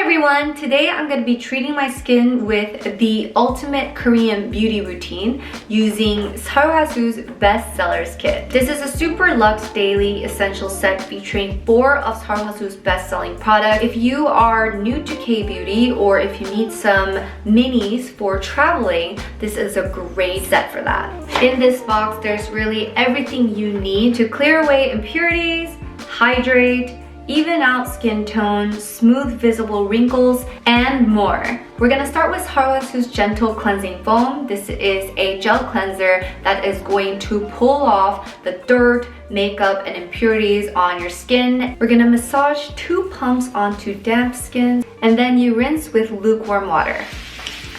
everyone! Today I'm going to be treating my skin with the ultimate Korean beauty routine using Sulwhasoo's Bestsellers kit. This is a super luxe daily essential set featuring 4 of Sulwhasoo's best-selling products. If you are new to K-beauty or if you need some minis for traveling, this is a great set for that. In this box, there's really everything you need to clear away impurities, hydrate, even out skin tone, smooth visible wrinkles, and more. We're gonna start with Harlos's Gentle Cleansing Foam. This is a gel cleanser that is going to pull off the dirt, makeup, and impurities on your skin. We're gonna massage 2 pumps onto damp skin, and then you rinse with lukewarm water.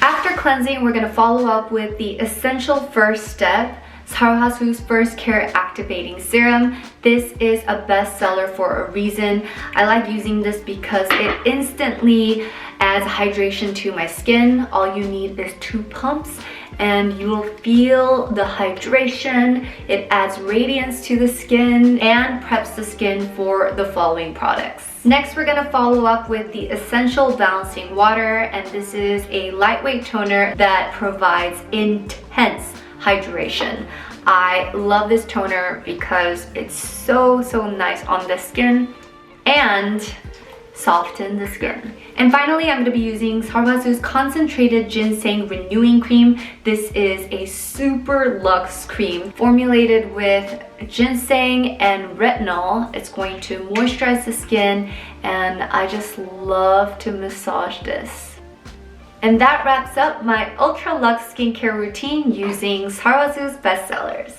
After cleansing, we're gonna follow up with the essential first step, Sulwhasoo's First Care Activating Serum. This is a bestseller for a reason. I like using this because it instantly adds hydration to my skin. All you need is 2 pumps and you will feel the hydration. It adds radiance to the skin and preps the skin for the following products. Next, we're gonna follow up with the Essential Balancing Water, and this is a lightweight toner that provides intense hydration. I love this toner because it's so nice on the skin and soften the skin. And finally, I'm going to be using Sulwhasoo's Concentrated Ginseng Renewing Cream. This is a super luxe cream formulated with ginseng and retinol. It's going to moisturize the skin, and I just love to massage this. And that wraps up my ultra-luxe skincare routine using Sulwhasoo's Bestsellers.